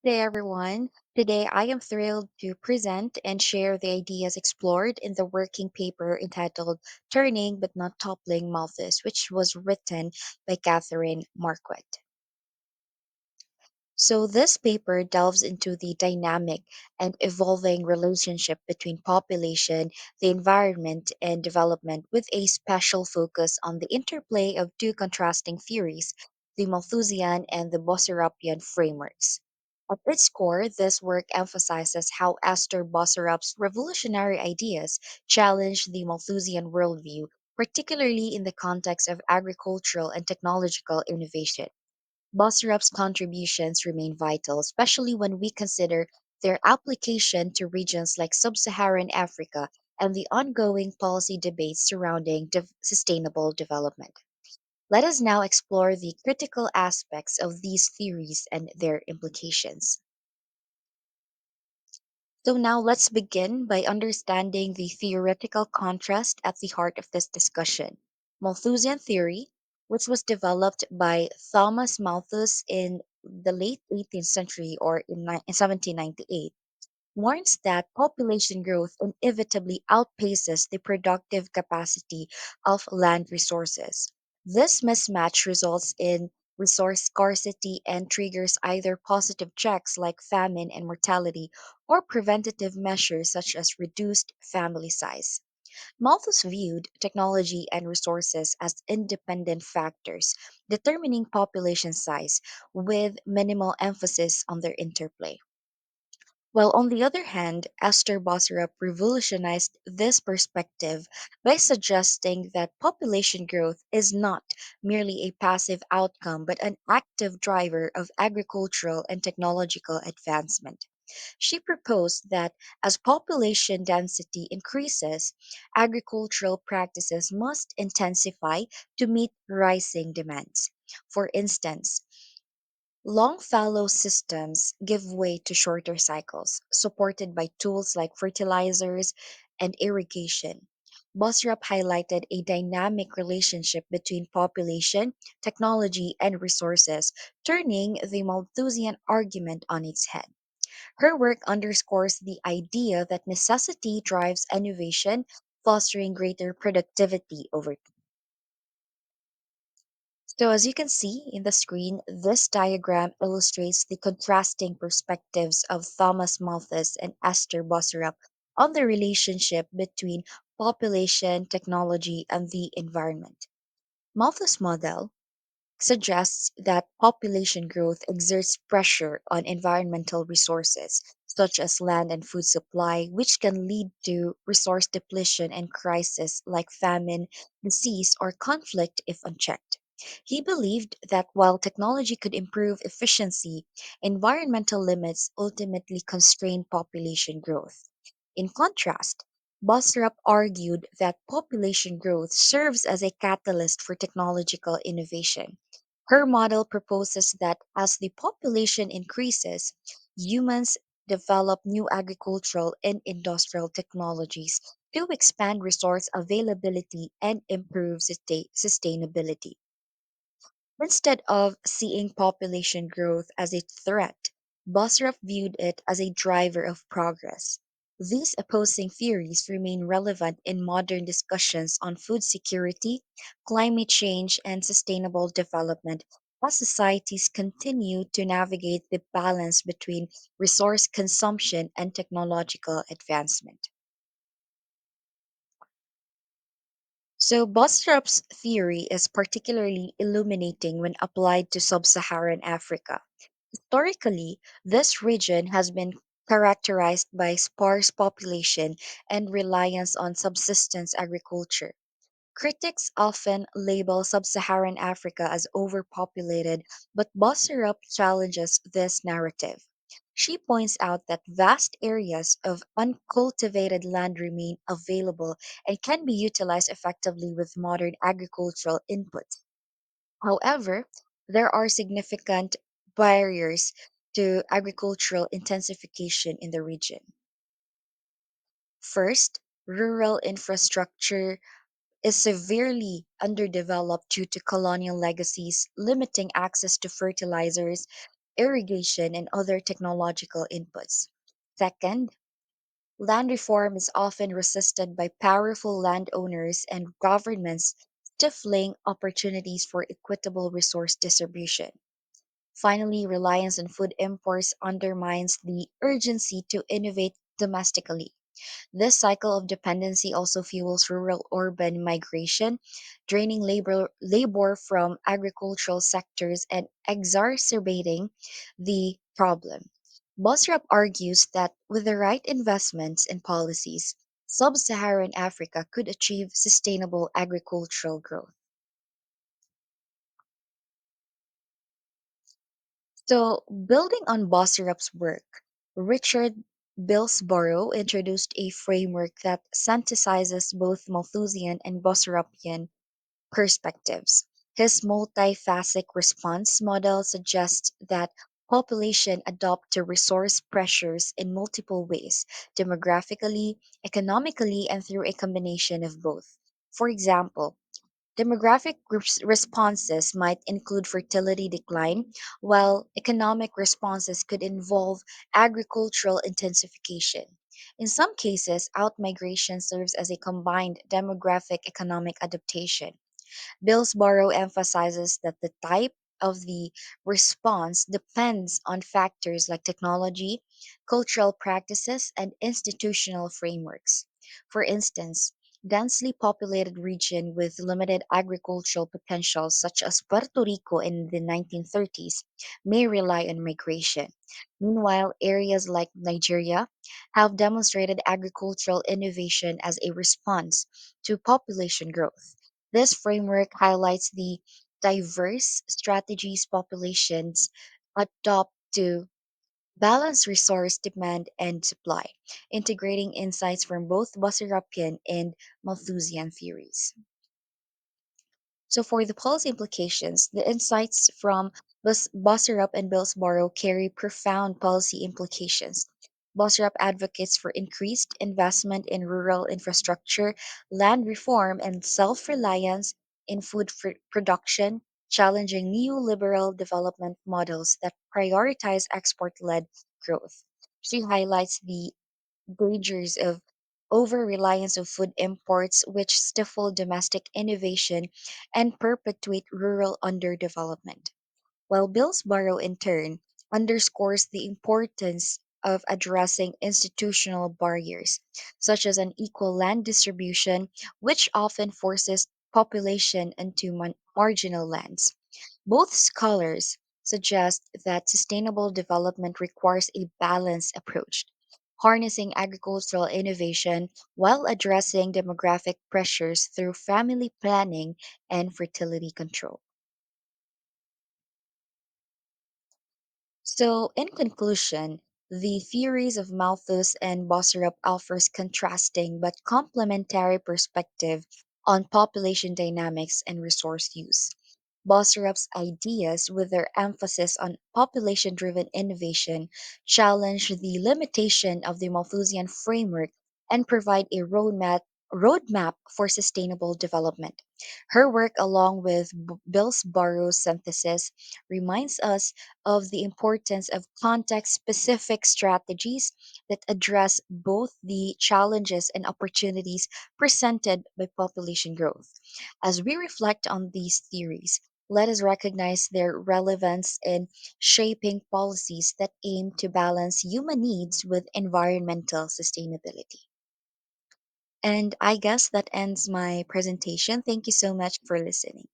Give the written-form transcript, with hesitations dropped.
Day, everyone. Today, I am thrilled to present and share the ideas explored in the working paper entitled Turning But Not Toppling Malthus, which was written by Catherine Marquette. So, this paper delves into the dynamic and evolving relationship between population, the environment, and development, with a special focus on the interplay of two contrasting theories, the Malthusian and the Boserupian frameworks. At its core, this work emphasizes how Esther Boserup's revolutionary ideas challenge the Malthusian worldview, particularly in the context of agricultural and technological innovation. Boserup's contributions remain vital, especially when we consider their application to regions like sub Saharan Africa and the ongoing policy debates surrounding sustainable development. Let us now explore the critical aspects of these theories and their implications. So, now let's begin by understanding the theoretical contrast at the heart of this discussion. Malthusian theory, which was developed by Thomas Malthus in the late 18th century or in 1798, warns that population growth inevitably outpaces the productive capacity of land resources. This mismatch results in resource scarcity and triggers either positive checks like famine and mortality or preventative measures such as reduced family size. Malthus viewed technology and resources as independent factors, determining population size with minimal emphasis on their interplay. While on the other hand, Esther Boserup revolutionized this perspective by suggesting that population growth is not merely a passive outcome but an active driver of agricultural and technological advancement. She proposed that as population density increases, agricultural practices must intensify to meet rising demands. For instance, long fallow systems give way to shorter cycles, supported by tools like fertilizers and irrigation. Bosrup highlighted a dynamic relationship between population, technology, and resources, turning the Malthusian argument on its head. Her work underscores the idea that necessity drives innovation, fostering greater productivity over time. So, as you can see in the screen, this diagram illustrates the contrasting perspectives of Thomas Malthus and Esther Boserup on the relationship between population, technology, and the environment. Malthus' model suggests that population growth exerts pressure on environmental resources, such as land and food supply, which can lead to resource depletion and crises like famine, disease, or conflict if unchecked. He believed that while technology could improve efficiency, environmental limits ultimately constrain population growth. In contrast, Bosrup argued that population growth serves as a catalyst for technological innovation. Her model proposes that as the population increases, humans develop new agricultural and industrial technologies to expand resource availability and improve sustainability. Instead of seeing population growth as a threat, Bosrup viewed it as a driver of progress. These opposing theories remain relevant in modern discussions on food security, climate change, and sustainable development as societies continue to navigate the balance between resource consumption and technological advancement. So, Bosrup's theory is particularly illuminating when applied to sub Saharan Africa. Historically, this region has been characterized by sparse population and reliance on subsistence agriculture. Critics often label sub Saharan Africa as overpopulated, but Bosserup challenges this narrative. She points out that vast areas of uncultivated land remain available and can be utilized effectively with modern agricultural inputs. However, there are significant barriers to agricultural intensification in the region. First, rural infrastructure is severely underdeveloped due to colonial legacies, limiting access to fertilizers, irrigation, and other technological inputs. Second, land reform is often resisted by powerful landowners and governments, stifling opportunities for equitable resource distribution. Finally, reliance on food imports undermines the urgency to innovate domestically. This cycle of dependency also fuels rural urban migration, draining labor from agricultural sectors and exacerbating the problem. Bosrap argues that with the right investments and policies, sub Saharan Africa could achieve sustainable agricultural growth. So, building on Bosserup's work, Richard Billsborough introduced a framework that synthesizes both Malthusian and Bosserupian perspectives. His multifaceted response model suggests that population adapt to resource pressures in multiple ways, demographically, economically, and through a combination of both. For example, demographic responses might include fertility decline, while economic responses could involve agricultural intensification. In some cases, outmigration serves as a combined demographic economic adaptation. Billsborough emphasizes that the type of the response depends on factors like technology, cultural practices, and institutional frameworks. For instance, densely populated region with limited agricultural potential such as Puerto Rico in the 1930s may rely on migration. Meanwhile, areas like Nigeria have demonstrated agricultural innovation as a response to population growth. This framework highlights the diverse strategies populations adopt to balance resource demand and supply, integrating insights from both Boserapian and Malthusian theories. So, for the policy implications, the insights from Bosserup and Billsborough carry profound policy implications. Bosserup advocates for increased investment in rural infrastructure, land reform, and self reliance in food production, challenging neoliberal development models that prioritize export led growth. She highlights the dangers of over reliance on food imports, which stifle domestic innovation and perpetuate rural underdevelopment. While Billsborough, in turn, underscores the importance of addressing institutional barriers, such as unequal land distribution, which often forces population into marginal lands. Both scholars suggest that sustainable development requires a balanced approach, harnessing agricultural innovation while addressing demographic pressures through family planning and fertility control. So, in conclusion, the theories of Malthus and Bosserup offers contrasting but complementary perspective on population dynamics and resource use. Bosserup's ideas, with their emphasis on population-driven innovation, challenge the limitation of the Malthusian framework and provide a roadmap for sustainable development. Her work, along with Billsborough's synthesis, reminds us of the importance of context specific strategies that address both the challenges and opportunities presented by population growth. As we reflect on these theories, let us recognize their relevance in shaping policies that aim to balance human needs with environmental sustainability. And I guess that ends my presentation. Thank you so much for listening.